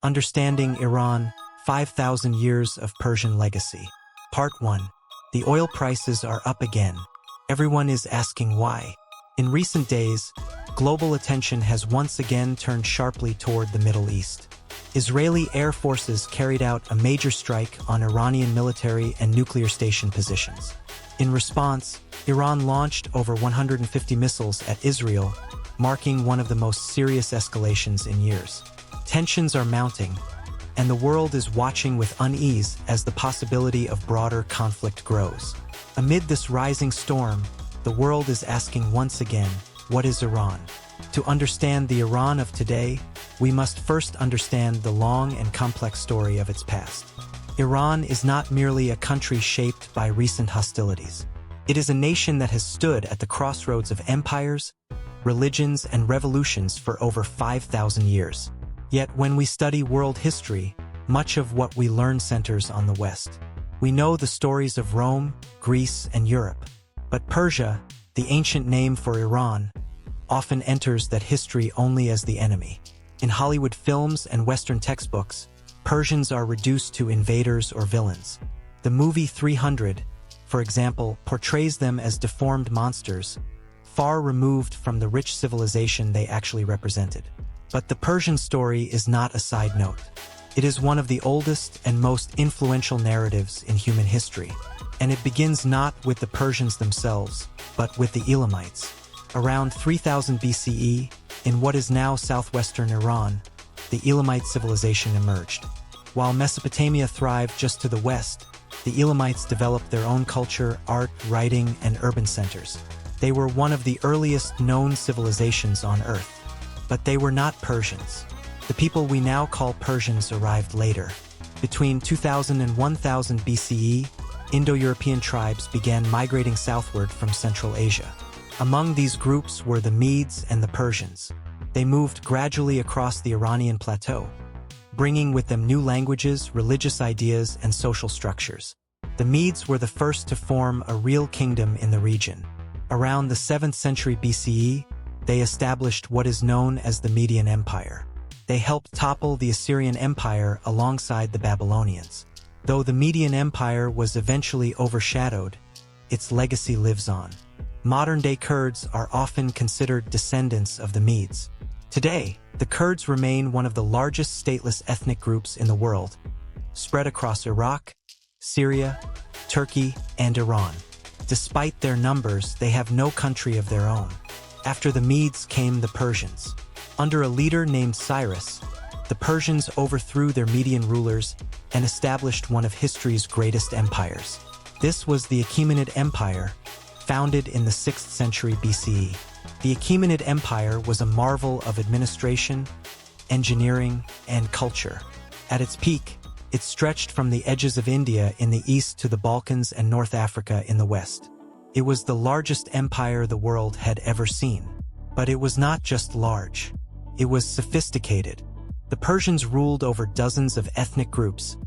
Understanding Iran, 5,000 Years of Persian Legacy. Part 1. The oil prices are up again. Everyone is asking why. In recent days, global attention has once again turned sharply toward the Middle East. Israeli air forces carried out a major strike on Iranian military and nuclear station positions. In response, Iran launched over 150 missiles at Israel, marking one of the most serious escalations in years. Tensions are mounting, and the world is watching with unease as the possibility of broader conflict grows. Amid this rising storm, the world is asking once again, what is Iran? To understand the Iran of today, we must first understand the long and complex story of its past. Iran is not merely a country shaped by recent hostilities. It is a nation that has stood at the crossroads of empires, religions, and revolutions for over 5,000 years. Yet when we study world history, much of what we learn centers on the West. We know the stories of Rome, Greece, and Europe. But Persia, the ancient name for Iran, often enters that history only as the enemy. In Hollywood films and Western textbooks, Persians are reduced to invaders or villains. The movie 300, for example, portrays them as deformed monsters, far removed from the rich civilization they actually represented. But the Persian story is not a side note. It is one of the oldest and most influential narratives in human history, and it begins not with the Persians themselves, but with the Elamites. Around 3000 BCE, in what is now southwestern Iran, the Elamite Civilization emerged. While Mesopotamia thrived just to the west, the Elamites developed their own culture, art, writing, and urban centers. They were one of the earliest known civilizations on Earth. But they were not Persians. The people we now call Persians arrived later. Between 2000 and 1000 BCE, Indo-European tribes began migrating southward from Central Asia. Among these groups were the Medes and the Persians. They moved gradually across the Iranian plateau, bringing with them new languages, religious ideas, and social structures. The Medes were the first to form a real kingdom in the region. Around the 7th century BCE, they established what is known as the Median Empire. They helped topple the Assyrian Empire alongside the Babylonians. Though the Median Empire was eventually overshadowed, its legacy lives on. Modern-day Kurds are often considered descendants of the Medes. Today, the Kurds remain one of the largest stateless ethnic groups in the world, spread across Iraq, Syria, Turkey, and Iran. Despite their numbers, they have no country of their own. After the Medes came the Persians. Under a leader named Cyrus, the Persians overthrew their Median rulers and established one of history's greatest empires. This was the Achaemenid Empire, founded in the 6th century BCE. The Achaemenid Empire was a marvel of administration, engineering, and culture. At its peak, it stretched from the edges of India in the east to the Balkans and North Africa in the west. It was the largest empire the world had ever seen. But it was not just large. It was sophisticated. The Persians ruled over dozens of ethnic groups,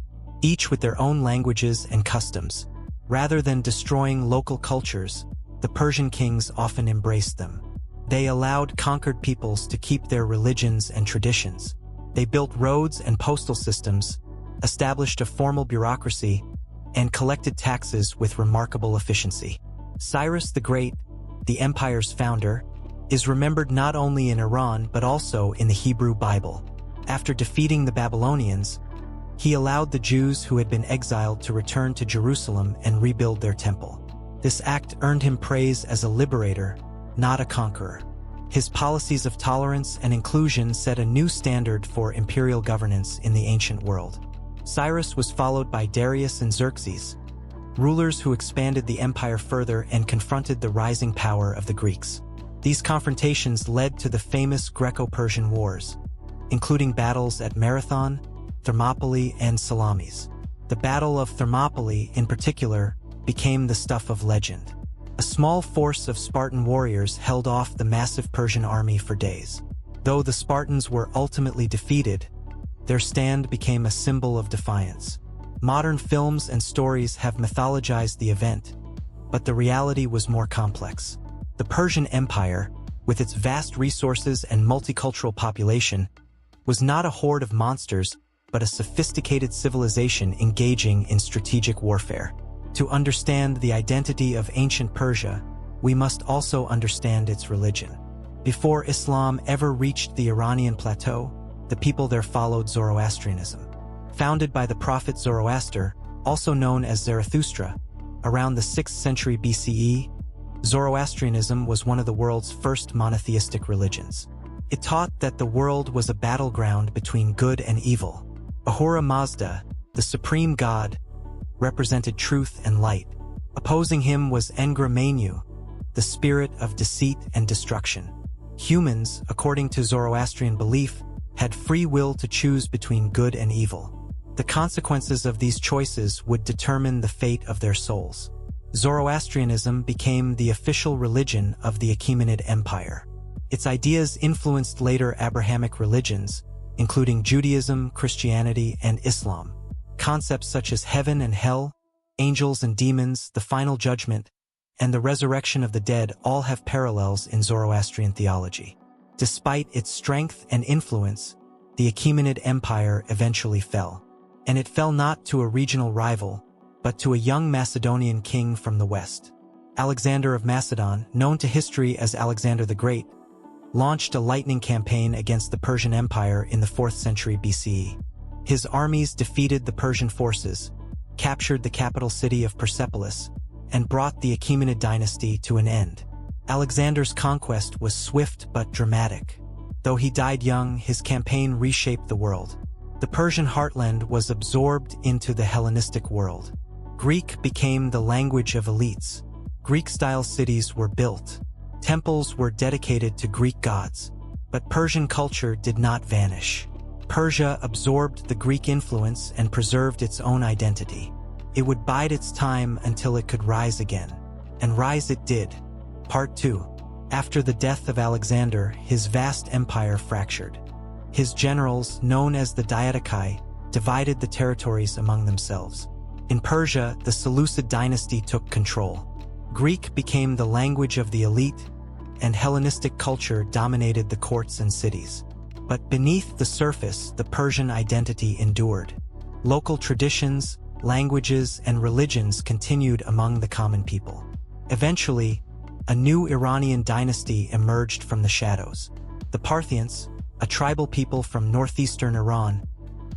each with their own languages and customs. Rather than destroying local cultures, the Persian kings often embraced them. They allowed conquered peoples to keep their religions and traditions. They built roads and postal systems, established a formal bureaucracy, and collected taxes with remarkable efficiency. Cyrus the Great, the empire's founder, is remembered not only in Iran but also in the Hebrew Bible. After defeating the Babylonians, he allowed the Jews who had been exiled to return to Jerusalem and rebuild their temple. This act earned him praise as a liberator, not a conqueror. His policies of tolerance and inclusion set a new standard for imperial governance in the ancient world. Cyrus was followed by Darius and Xerxes, rulers who expanded the empire further and confronted the rising power of the Greeks. These confrontations led to the famous Greco-Persian Wars, including battles at Marathon, Thermopylae, and Salamis. The Battle of Thermopylae, in particular, became the stuff of legend. A small force of Spartan warriors held off the massive Persian army for days. Though the Spartans were ultimately defeated, their stand became a symbol of defiance. Modern films and stories have mythologized the event, but the reality was more complex. The Persian Empire, with its vast resources and multicultural population, was not a horde of monsters, but a sophisticated civilization engaging in strategic warfare. To understand the identity of ancient Persia, we must also understand its religion. Before Islam ever reached the Iranian plateau, the people there followed Zoroastrianism. Founded by the prophet Zoroaster, also known as Zarathustra, around the 6th century BCE, Zoroastrianism was one of the world's first monotheistic religions. It taught that the world was a battleground between good and evil. Ahura Mazda, the supreme god, represented truth and light. Opposing him was Engra Mainyu, the spirit of deceit and destruction. Humans, according to Zoroastrian belief, had free will to choose between good and evil. The consequences of these choices would determine the fate of their souls. Zoroastrianism became the official religion of the Achaemenid Empire. Its ideas influenced later Abrahamic religions, including Judaism, Christianity, and Islam. Concepts such as heaven and hell, angels and demons, the final judgment, and the resurrection of the dead all have parallels in Zoroastrian theology. Despite its strength and influence, the Achaemenid Empire eventually fell. And it fell not to a regional rival, but to a young Macedonian king from the west. Alexander of Macedon, known to history as Alexander the Great, launched a lightning campaign against the Persian Empire in the 4th century BCE. His armies defeated the Persian forces, captured the capital city of Persepolis, and brought the Achaemenid dynasty to an end. Alexander's conquest was swift but dramatic. Though he died young, his campaign reshaped the world. The Persian heartland was absorbed into the Hellenistic world. Greek became the language of elites. Greek-style cities were built. Temples were dedicated to Greek gods. But Persian culture did not vanish. Persia absorbed the Greek influence and preserved its own identity. It would bide its time until it could rise again. And rise it did. Part 2. After the death of Alexander, his vast empire fractured. His generals, known as the Diadochi, divided the territories among themselves. In Persia, the Seleucid dynasty took control. Greek became the language of the elite, and Hellenistic culture dominated the courts and cities. But beneath the surface, the Persian identity endured. Local traditions, languages, and religions continued among the common people. Eventually, a new Iranian dynasty emerged from the shadows. The Parthians, a tribal people from northeastern Iran,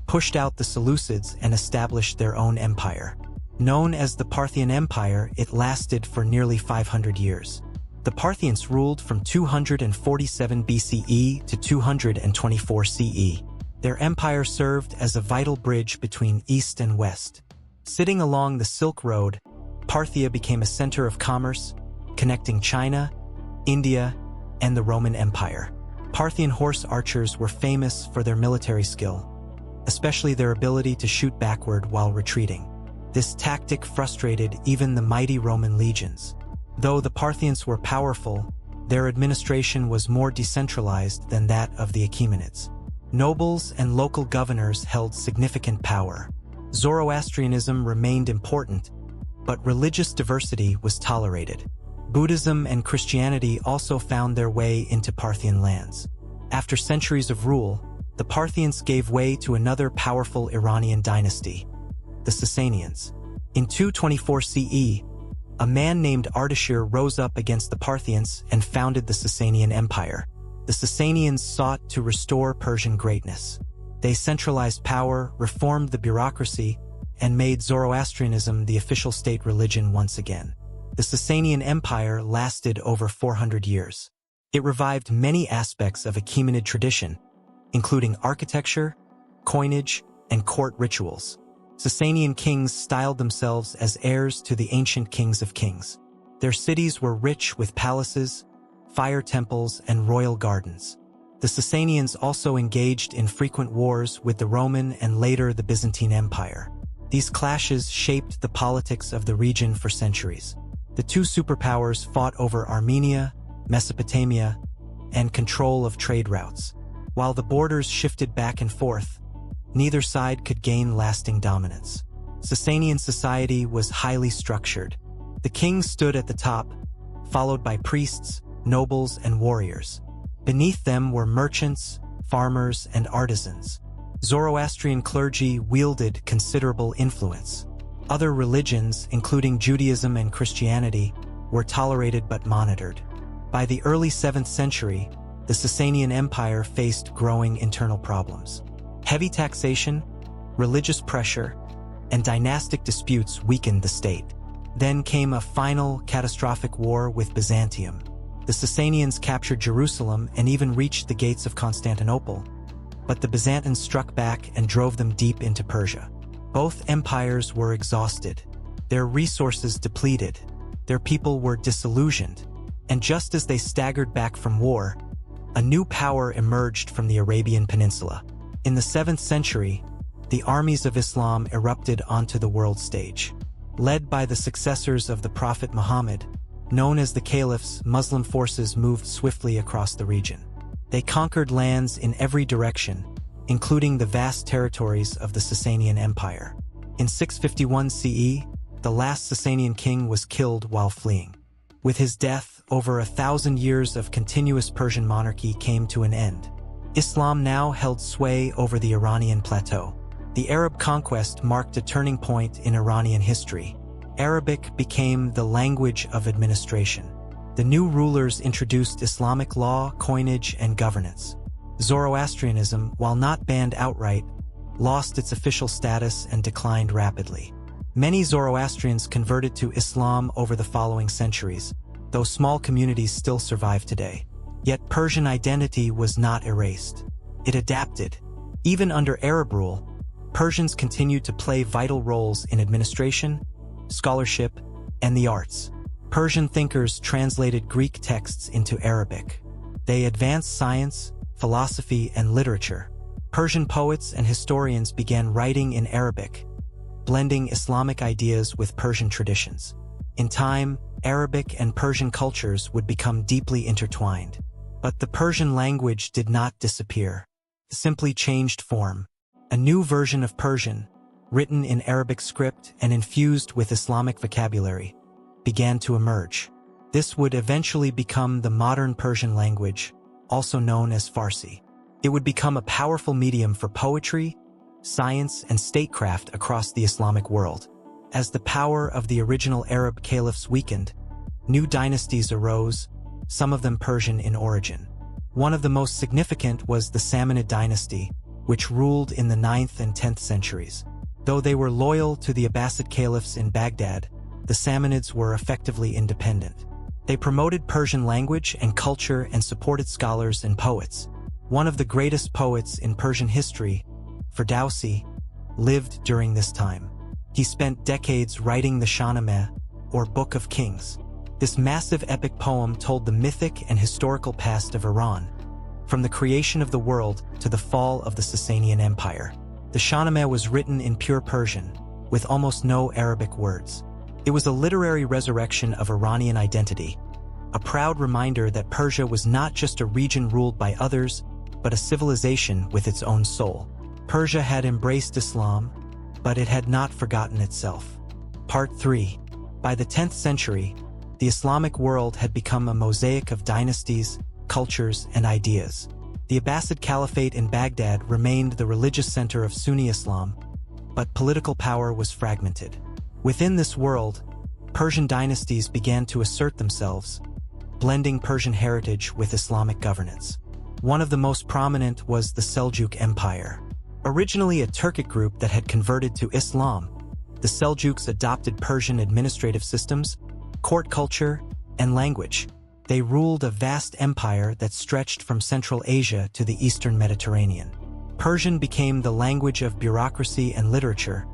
pushed out the Seleucids and established their own empire. Known as the Parthian Empire, it lasted for nearly 500 years. The Parthians ruled from 247 BCE to 224 CE. Their empire served as a vital bridge between East and West. Sitting along the Silk Road, Parthia became a center of commerce, connecting China, India, and the Roman Empire. Parthian horse archers were famous for their military skill, especially their ability to shoot backward while retreating. This tactic frustrated even the mighty Roman legions. Though the Parthians were powerful, their administration was more decentralized than that of the Achaemenids. Nobles and local governors held significant power. Zoroastrianism remained important, but religious diversity was tolerated. Buddhism and Christianity also found their way into Parthian lands. After centuries of rule, the Parthians gave way to another powerful Iranian dynasty, the Sassanians. In 224 CE, a man named Ardashir rose up against the Parthians and founded the Sassanian Empire. The Sassanians sought to restore Persian greatness. They centralized power, reformed the bureaucracy, and made Zoroastrianism the official state religion once again. The Sassanian Empire lasted over 400 years. It revived many aspects of Achaemenid tradition, including architecture, coinage, and court rituals. Sassanian kings styled themselves as heirs to the ancient kings of kings. Their cities were rich with palaces, fire temples, and royal gardens. The Sassanians also engaged in frequent wars with the Roman and later the Byzantine Empire. These clashes shaped the politics of the region for centuries. The two superpowers fought over Armenia, Mesopotamia, and control of trade routes. While the borders shifted back and forth, neither side could gain lasting dominance. Sassanian society was highly structured. The king stood at the top, followed by priests, nobles, and warriors. Beneath them were merchants, farmers, and artisans. Zoroastrian clergy wielded considerable influence. Other religions, including Judaism and Christianity, were tolerated but monitored. By the early 7th century, the Sassanian Empire faced growing internal problems. Heavy taxation, religious pressure, and dynastic disputes weakened the state. Then came a final catastrophic war with Byzantium. The Sassanians captured Jerusalem and even reached the gates of Constantinople, but the Byzantines struck back and drove them deep into Persia. Both empires were exhausted, their resources depleted, their people were disillusioned, and just as they staggered back from war, a new power emerged from the Arabian Peninsula. In the 7th century, the armies of Islam erupted onto the world stage. Led by the successors of the Prophet Muhammad, known as the Caliphs, Muslim forces moved swiftly across the region. They conquered lands in every direction, including the vast territories of the Sassanian Empire. In 651 CE, the last Sassanian king was killed while fleeing. With his death, over 1,000 years of continuous Persian monarchy came to an end. Islam now held sway over the Iranian plateau. The Arab conquest marked a turning point in Iranian history. Arabic became the language of administration. The new rulers introduced Islamic law, coinage, and governance. Zoroastrianism, while not banned outright, lost its official status and declined rapidly. Many Zoroastrians converted to Islam over the following centuries, though small communities still survive today. Yet Persian identity was not erased. It adapted. Even under Arab rule, Persians continued to play vital roles in administration, scholarship, and the arts. Persian thinkers translated Greek texts into Arabic. They advanced science, philosophy, and literature. Persian poets and historians began writing in Arabic, blending Islamic ideas with Persian traditions. In time, Arabic and Persian cultures would become deeply intertwined. But the Persian language did not disappear. It simply changed form. A new version of Persian, written in Arabic script and infused with Islamic vocabulary, began to emerge. This would eventually become the modern Persian language, also known as Farsi. It would become a powerful medium for poetry, science, and statecraft across the Islamic world. As the power of the original Arab caliphs weakened, new dynasties arose, some of them Persian in origin. One of the most significant was the Samanid dynasty, which ruled in the 9th and 10th centuries. Though they were loyal to the Abbasid caliphs in Baghdad, the Samanids were effectively independent. They promoted Persian language and culture and supported scholars and poets. One of the greatest poets in Persian history, Ferdowsi, lived during this time. He spent decades writing the Shahnameh, or Book of Kings. This massive epic poem told the mythic and historical past of Iran, from the creation of the world to the fall of the Sassanian Empire. The Shahnameh was written in pure Persian, with almost no Arabic words. It was a literary resurrection of Iranian identity, a proud reminder that Persia was not just a region ruled by others, but a civilization with its own soul. Persia had embraced Islam, but it had not forgotten itself. Part 3. By the 10th century, the Islamic world had become a mosaic of dynasties, cultures, and ideas. The Abbasid Caliphate in Baghdad remained the religious center of Sunni Islam, but political power was fragmented. Within this world, Persian dynasties began to assert themselves, blending Persian heritage with Islamic governance. One of the most prominent was the Seljuk Empire. Originally a Turkic group that had converted to Islam, the Seljuks adopted Persian administrative systems, court culture, and language. They ruled a vast empire that stretched from Central Asia to the Eastern Mediterranean. Persian became the language of bureaucracy and literature,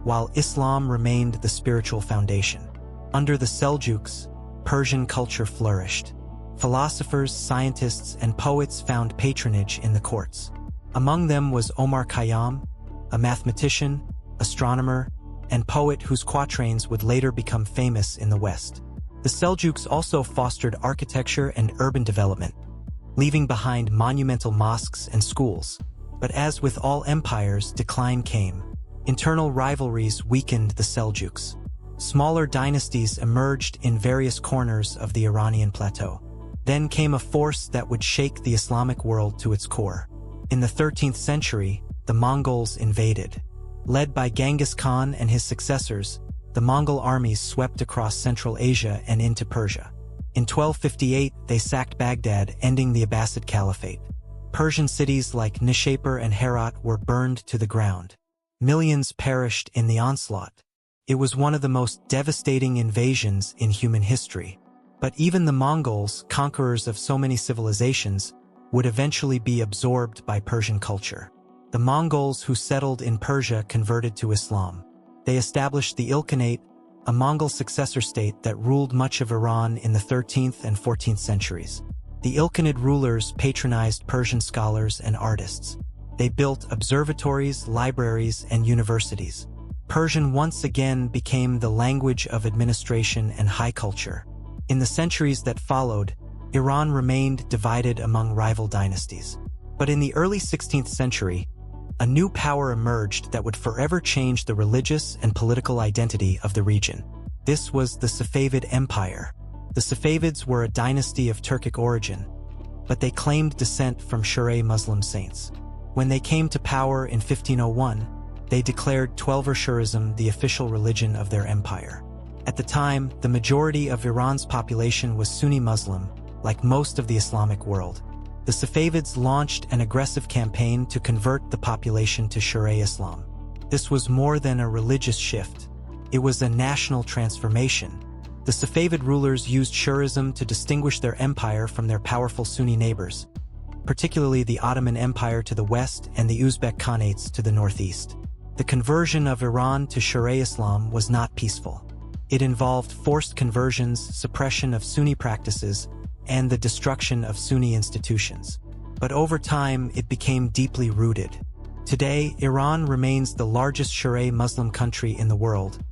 while Islam remained the spiritual foundation. Under the Seljuks, Persian culture flourished. Philosophers, scientists, and poets found patronage in the courts. Among them was Omar Khayyam, a mathematician, astronomer, and poet whose quatrains would later become famous in the West. The Seljuks also fostered architecture and urban development, leaving behind monumental mosques and schools. But as with all empires, decline came. Internal rivalries weakened the Seljuks. Smaller dynasties emerged in various corners of the Iranian plateau. Then came a force that would shake the Islamic world to its core. In the 13th century, the Mongols invaded. Led by Genghis Khan and his successors, the Mongol armies swept across Central Asia and into Persia. In 1258, they sacked Baghdad, ending the Abbasid Caliphate. Persian cities like Nishapur and Herat were burned to the ground. Millions perished in the onslaught. It was one of the most devastating invasions in human history. But even the Mongols, conquerors of so many civilizations, would eventually be absorbed by Persian culture. The Mongols who settled in Persia converted to Islam. They established the Ilkhanate, a Mongol successor state that ruled much of Iran in the 13th and 14th centuries. The Ilkhanid rulers patronized Persian scholars and artists. They built observatories, libraries, and universities. Persian once again became the language of administration and high culture. In the centuries that followed, Iran remained divided among rival dynasties. But in the early 16th century, a new power emerged that would forever change the religious and political identity of the region. This was the Safavid Empire. The Safavids were a dynasty of Turkic origin, but they claimed descent from Shi'ite Muslim saints. When they came to power in 1501, they declared Twelver Shi'ism the official religion of their empire. At the time, the majority of Iran's population was Sunni Muslim, like most of the Islamic world. The Safavids launched an aggressive campaign to convert the population to Shi'ite Islam. This was more than a religious shift. It was a national transformation. The Safavid rulers used Shi'ism to distinguish their empire from their powerful Sunni neighbors, particularly the Ottoman Empire to the west and the Uzbek Khanates to the northeast. The conversion of Iran to Shi'ite Islam was not peaceful. It involved forced conversions, suppression of Sunni practices, and the destruction of Sunni institutions. But over time, it became deeply rooted. Today, Iran remains the largest Shi'ite Muslim country in the world,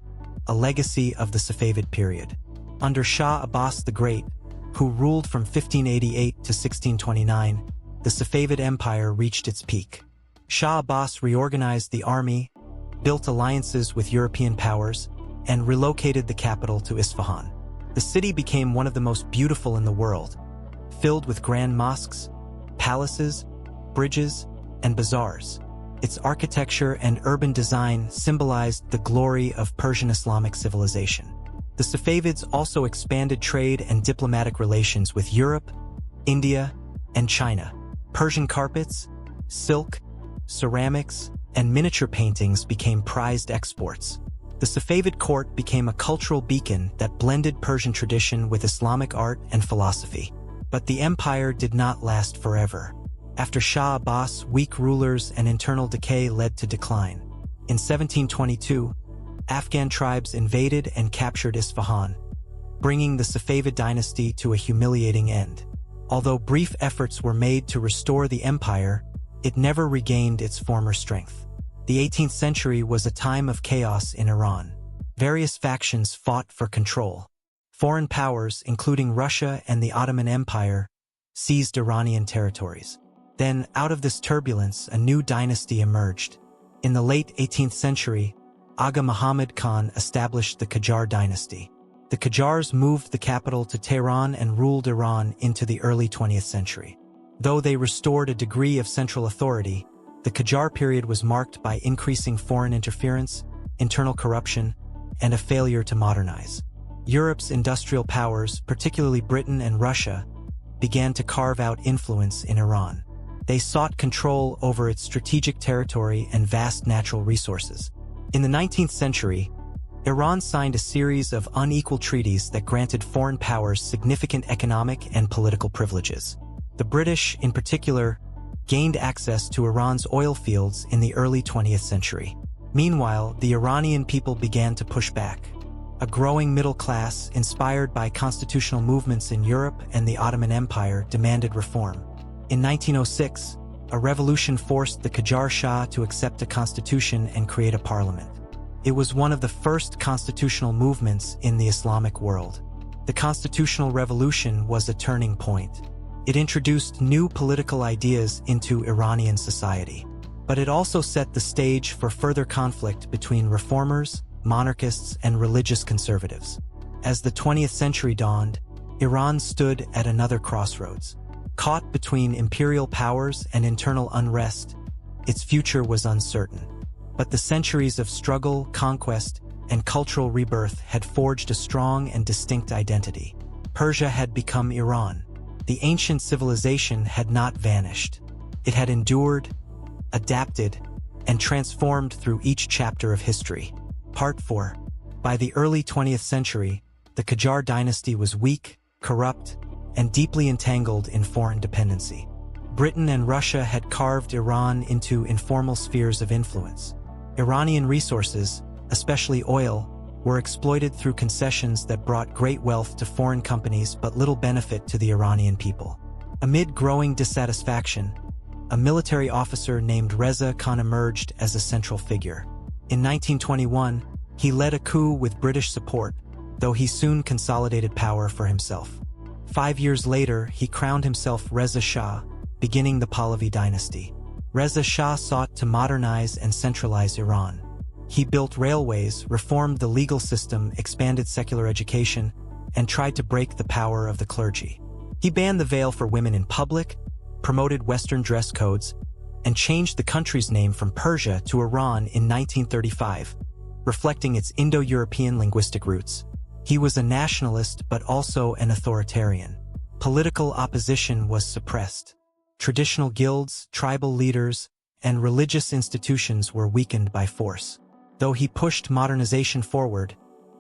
a legacy of the Safavid period. Under Shah Abbas the Great, who ruled from 1588 to 1629, the Safavid Empire reached its peak. Shah Abbas reorganized the army, built alliances with European powers, and relocated the capital to Isfahan. The city became one of the most beautiful in the world, filled with grand mosques, palaces, bridges, and bazaars. Its architecture and urban design symbolized the glory of Persian Islamic civilization. The Safavids also expanded trade and diplomatic relations with Europe, India, and China. Persian carpets, silk, ceramics, and miniature paintings became prized exports. The Safavid court became a cultural beacon that blended Persian tradition with Islamic art and philosophy. But the empire did not last forever. After Shah Abbas, weak rulers and internal decay led to decline. In 1722, Afghan tribes invaded and captured Isfahan, bringing the Safavid dynasty to a humiliating end. Although brief efforts were made to restore the empire, it never regained its former strength. The 18th century was a time of chaos in Iran. Various factions fought for control. Foreign powers, including Russia and the Ottoman Empire, seized Iranian territories. Then, out of this turbulence, a new dynasty emerged. In the late 18th century, Aga Muhammad Khan established the Qajar dynasty. The Qajars moved the capital to Tehran and ruled Iran into the early 20th century. Though they restored a degree of central authority, the Qajar period was marked by increasing foreign interference, internal corruption, and a failure to modernize. Europe's industrial powers, particularly Britain and Russia, began to carve out influence in Iran. They sought control over its strategic territory and vast natural resources. In the 19th century, Iran signed a series of unequal treaties that granted foreign powers significant economic and political privileges. The British, in particular, gained access to Iran's oil fields in the early 20th century. Meanwhile, the Iranian people began to push back. A growing middle class, inspired by constitutional movements in Europe and the Ottoman Empire, demanded reform. In 1906, a revolution forced the Qajar Shah to accept a constitution and create a parliament. It was one of the first constitutional movements in the Islamic world. The Constitutional Revolution was a turning point. It introduced new political ideas into Iranian society. But it also set the stage for further conflict between reformers, monarchists, and religious conservatives. As the 20th century dawned, Iran stood at another crossroads. Caught between imperial powers and internal unrest, its future was uncertain. But the centuries of struggle, conquest, and cultural rebirth had forged a strong and distinct identity. Persia had become Iran. The ancient civilization had not vanished. It had endured, adapted, and transformed through each chapter of history. Part 4. By the early 20th century, the Qajar dynasty was weak, corrupt, and deeply entangled in foreign dependency. Britain and Russia had carved Iran into informal spheres of influence. Iranian resources, especially oil, were exploited through concessions that brought great wealth to foreign companies but little benefit to the Iranian people. Amid growing dissatisfaction, a military officer named Reza Khan emerged as a central figure. In 1921, he led a coup with British support, though he soon consolidated power for himself. 5 years later, he crowned himself Reza Shah, beginning the Pahlavi dynasty. Reza Shah sought to modernize and centralize Iran. He built railways, reformed the legal system, expanded secular education, and tried to break the power of the clergy. He banned the veil for women in public, promoted Western dress codes, and changed the country's name from Persia to Iran in 1935, reflecting its Indo-European linguistic roots. He was a nationalist but also an authoritarian. Political opposition was suppressed. Traditional guilds, tribal leaders, and religious institutions were weakened by force. Though he pushed modernization forward,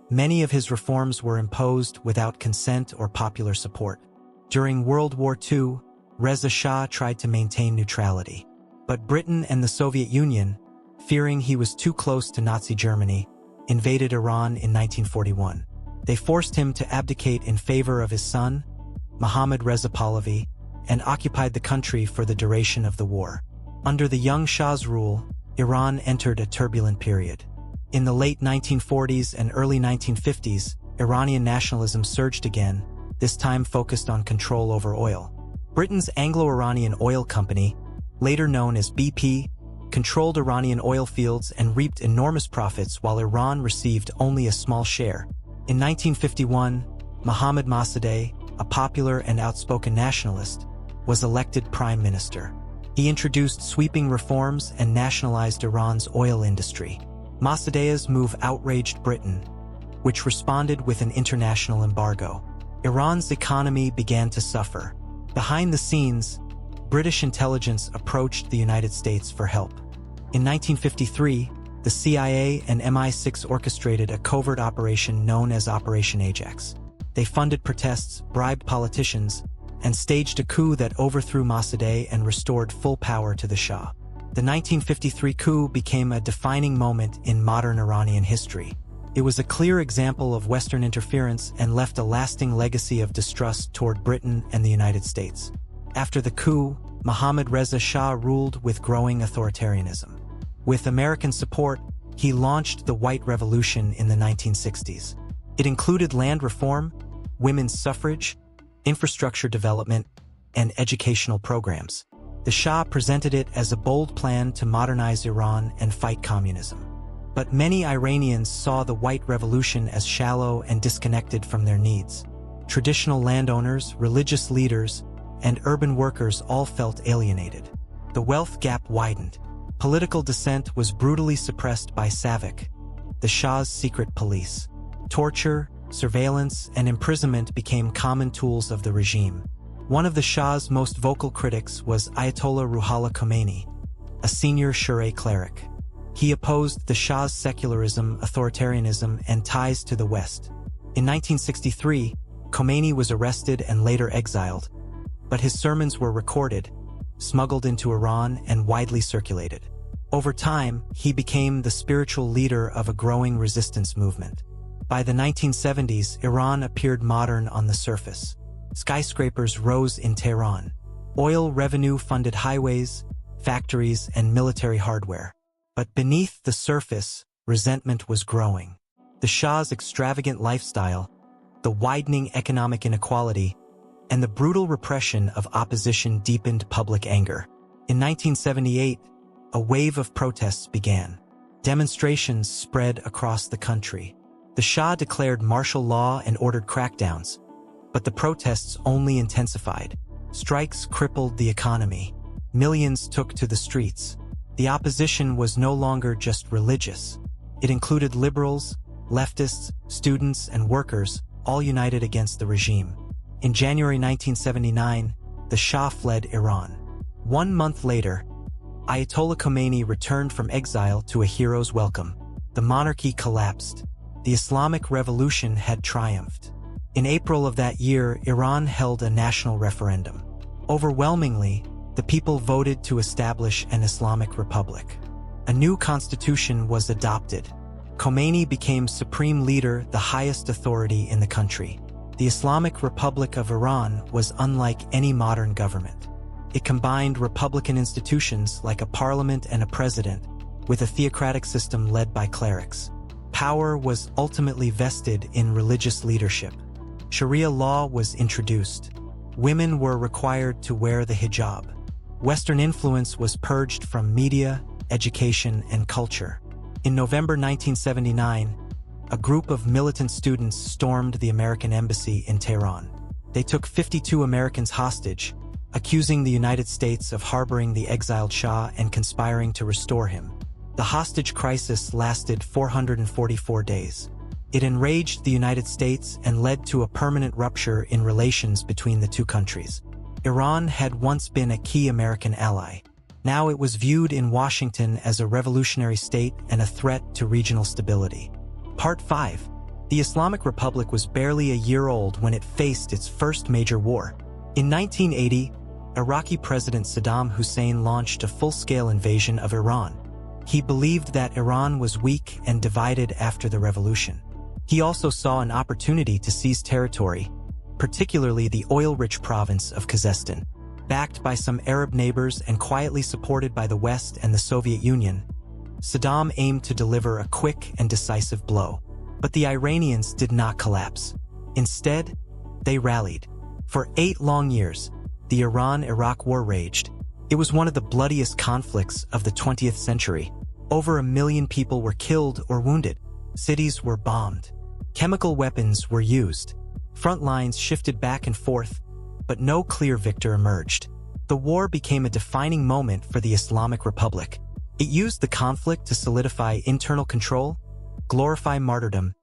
many of his reforms were imposed without consent or popular support. During World War II, Reza Shah tried to maintain neutrality. But Britain and the Soviet Union, fearing he was too close to Nazi Germany, invaded Iran in 1941. They forced him to abdicate in favor of his son, Mohammad Reza Pahlavi, and occupied the country for the duration of the war. Under the young Shah's rule, Iran entered a turbulent period. In the late 1940s and early 1950s, Iranian nationalism surged again, this time focused on control over oil. Britain's Anglo-Iranian Oil Company, later known as BP, controlled Iranian oil fields and reaped enormous profits while Iran received only a small share. In 1951, Mohammad Mossadegh, a popular and outspoken nationalist, was elected prime minister. He introduced sweeping reforms and nationalized Iran's oil industry. Mossadegh's move outraged Britain, which responded with an international embargo. Iran's economy began to suffer. Behind the scenes, British intelligence approached the United States for help. In 1953, the CIA and MI6 orchestrated a covert operation known as Operation Ajax. They funded protests, bribed politicians, and staged a coup that overthrew Mossadegh and restored full power to the Shah. The 1953 coup became a defining moment in modern Iranian history. It was a clear example of Western interference and left a lasting legacy of distrust toward Britain and the United States. After the coup, Mohammad Reza Shah ruled with growing authoritarianism. With American support, he launched the White Revolution in the 1960s. It included land reform, women's suffrage, infrastructure development, and educational programs. The Shah presented it as a bold plan to modernize Iran and fight communism. But many Iranians saw the White Revolution as shallow and disconnected from their needs. Traditional landowners, religious leaders, and urban workers all felt alienated. The wealth gap widened. Political dissent was brutally suppressed by Savak, the Shah's secret police. Torture, surveillance, and imprisonment became common tools of the regime. One of the Shah's most vocal critics was Ayatollah Ruhollah Khomeini, a senior Shi'a cleric. He opposed the Shah's secularism, authoritarianism, and ties to the West. In 1963, Khomeini was arrested and later exiled, but his sermons were recorded, smuggled into Iran, and widely circulated. Over time, he became the spiritual leader of a growing resistance movement. By the 1970s, Iran appeared modern on the surface. Skyscrapers rose in Tehran. Oil revenue funded highways, factories, and military hardware. But beneath the surface, resentment was growing. The Shah's extravagant lifestyle, the widening economic inequality, and the brutal repression of opposition deepened public anger. In 1978, a wave of protests began. Demonstrations spread across the country. The Shah declared martial law and ordered crackdowns, but the protests only intensified. Strikes crippled the economy. Millions took to the streets. The opposition was no longer just religious. It included liberals, leftists, students, and workers, all united against the regime. In January 1979, the Shah fled Iran. 1 month later, Ayatollah Khomeini returned from exile to a hero's welcome. The monarchy collapsed. The Islamic Revolution had triumphed. In April of that year, Iran held a national referendum. Overwhelmingly, the people voted to establish an Islamic republic. A new constitution was adopted. Khomeini became supreme leader, the highest authority in the country. The Islamic Republic of Iran was unlike any modern government. It combined republican institutions like a parliament and a president with a theocratic system led by clerics. Power was ultimately vested in religious leadership. Sharia law was introduced. Women were required to wear the hijab. Western influence was purged from media, education, and culture. In November 1979, a group of militant students stormed the American embassy in Tehran. They took 52 Americans hostage, accusing the United States of harboring the exiled Shah and conspiring to restore him. The hostage crisis lasted 444 days. It enraged the United States and led to a permanent rupture in relations between the two countries. Iran had once been a key American ally. Now it was viewed in Washington as a revolutionary state and a threat to regional stability. Part 5. The Islamic Republic was barely a year old when it faced its first major war. In 1980, Iraqi President Saddam Hussein launched a full-scale invasion of Iran. He believed that Iran was weak and divided after the revolution. He also saw an opportunity to seize territory, particularly the oil-rich province of Khuzestan. Backed by some Arab neighbors and quietly supported by the West and the Soviet Union, Saddam aimed to deliver a quick and decisive blow. But the Iranians did not collapse. Instead, they rallied. For 8 long years, the Iran-Iraq War raged. It was one of the bloodiest conflicts of the 20th century. Over 1 million people were killed or wounded. Cities were bombed. Chemical weapons were used. Front lines shifted back and forth, but no clear victor emerged. The war became a defining moment for the Islamic Republic. It used the conflict to solidify internal control, glorify martyrdom,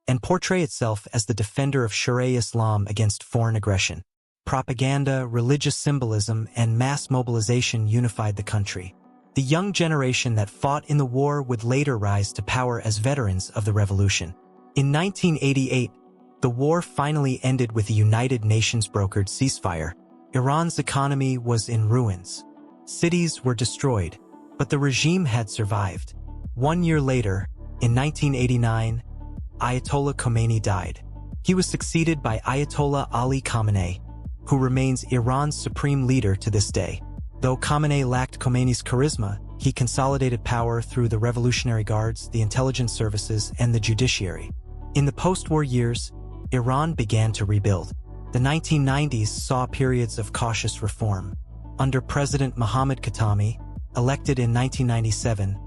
and portray itself as the defender of Sharia Islam against foreign aggression. Propaganda, religious symbolism, and mass mobilization unified the country. The young generation that fought in the war would later rise to power as veterans of the revolution. In 1988, the war finally ended with a United Nations-brokered ceasefire. Iran's economy was in ruins. Cities were destroyed, but the regime had survived. 1 year later, in 1989, Ayatollah Khomeini died. He was succeeded by Ayatollah Ali Khamenei, who remains Iran's supreme leader to this day. Though Khamenei lacked Khomeini's charisma, he consolidated power through the Revolutionary Guards, the intelligence services, and the judiciary. In the post-war years, Iran began to rebuild. The 1990s saw periods of cautious reform. Under President Mohammad Khatami, elected in 1997,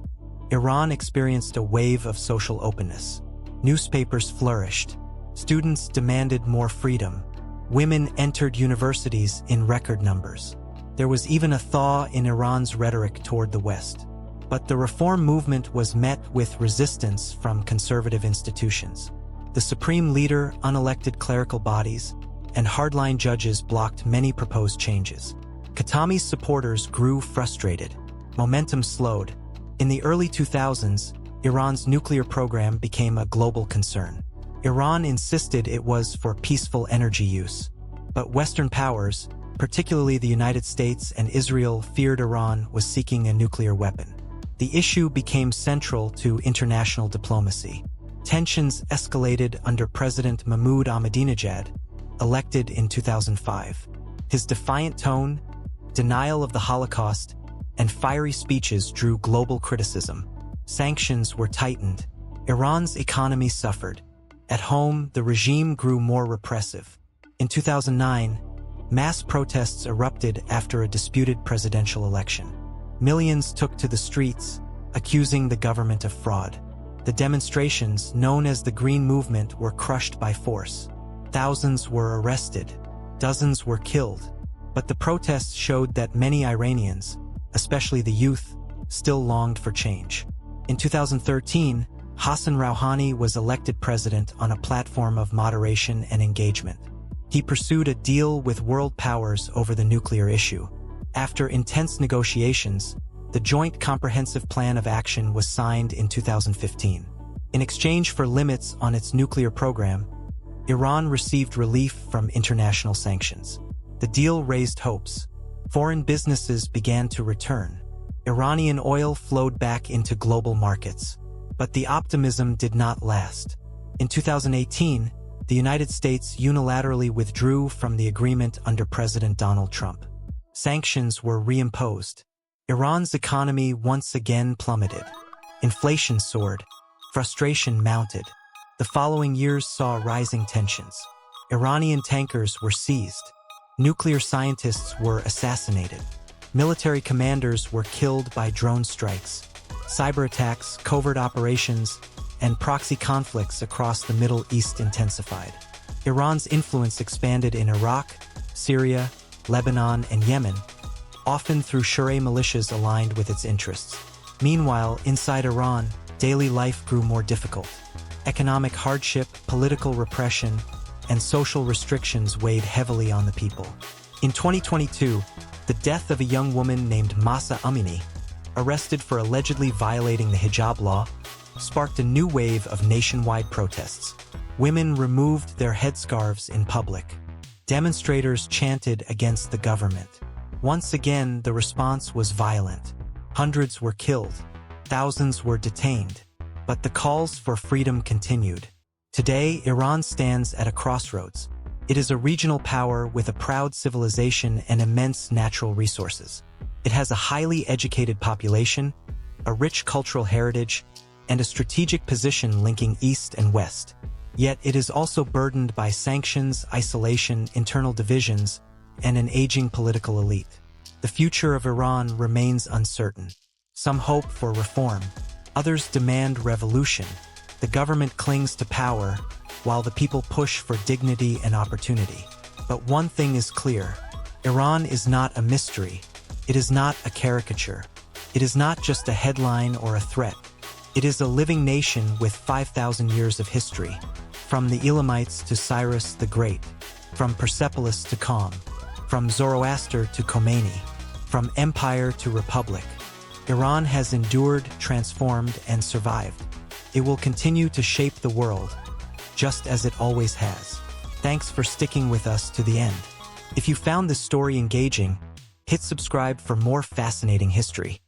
Iran experienced a wave of social openness. Newspapers flourished. Students demanded more freedom. Women entered universities in record numbers. There was even a thaw in Iran's rhetoric toward the West. But the reform movement was met with resistance from conservative institutions. The supreme leader, unelected clerical bodies, and hardline judges blocked many proposed changes. Khatami's supporters grew frustrated. Momentum slowed. In the early 2000s, Iran's nuclear program became a global concern. Iran insisted it was for peaceful energy use. But Western powers, particularly the United States and Israel, feared Iran was seeking a nuclear weapon. The issue became central to international diplomacy. Tensions escalated under President Mahmoud Ahmadinejad, elected in 2005. His defiant tone, denial of the Holocaust, and fiery speeches drew global criticism. Sanctions were tightened. Iran's economy suffered. At home, the regime grew more repressive. In 2009, mass protests erupted after a disputed presidential election. Millions took to the streets, accusing the government of fraud. The demonstrations, known as the Green Movement, were crushed by force. Thousands were arrested. Dozens were killed. But the protests showed that many Iranians, especially the youth, still longed for change. In 2013, Hassan Rouhani was elected president on a platform of moderation and engagement. He pursued a deal with world powers over the nuclear issue. After intense negotiations, the Joint Comprehensive Plan of Action was signed in 2015. In exchange for limits on its nuclear program, Iran received relief from international sanctions. The deal raised hopes. Foreign businesses began to return. Iranian oil flowed back into global markets. But the optimism did not last. In 2018, the United States unilaterally withdrew from the agreement under President Donald Trump. Sanctions were reimposed. Iran's economy once again plummeted. Inflation soared. Frustration mounted. The following years saw rising tensions. Iranian tankers were seized. Nuclear scientists were assassinated. Military commanders were killed by drone strikes. Cyber attacks, covert operations, and proxy conflicts across the Middle East intensified. Iran's influence expanded in Iraq, Syria, Lebanon, and Yemen, often through Shia militias aligned with its interests. Meanwhile, inside Iran, daily life grew more difficult. Economic hardship, political repression, and social restrictions weighed heavily on the people. In 2022, the death of a young woman named Mahsa Amini, arrested for allegedly violating the hijab law, sparked a new wave of nationwide protests. Women removed their headscarves in public. Demonstrators chanted against the government. Once again, the response was violent. Hundreds were killed. Thousands were detained. But the calls for freedom continued. Today, Iran stands at a crossroads. It is a regional power with a proud civilization and immense natural resources. It has a highly educated population, a rich cultural heritage, and a strategic position linking East and West. Yet it is also burdened by sanctions, isolation, internal divisions, and an aging political elite. The future of Iran remains uncertain. Some hope for reform. Others demand revolution. The government clings to power, while the people push for dignity and opportunity. But one thing is clear. Iran is not a mystery. It is not a caricature. It is not just a headline or a threat. It is a living nation with 5,000 years of history, from the Elamites to Cyrus the Great, from Persepolis to Qom, from Zoroaster to Khomeini, from empire to republic. Iran has endured, transformed, and survived. It will continue to shape the world, just as it always has. Thanks for sticking with us to the end. If you found this story engaging, hit subscribe for more fascinating history.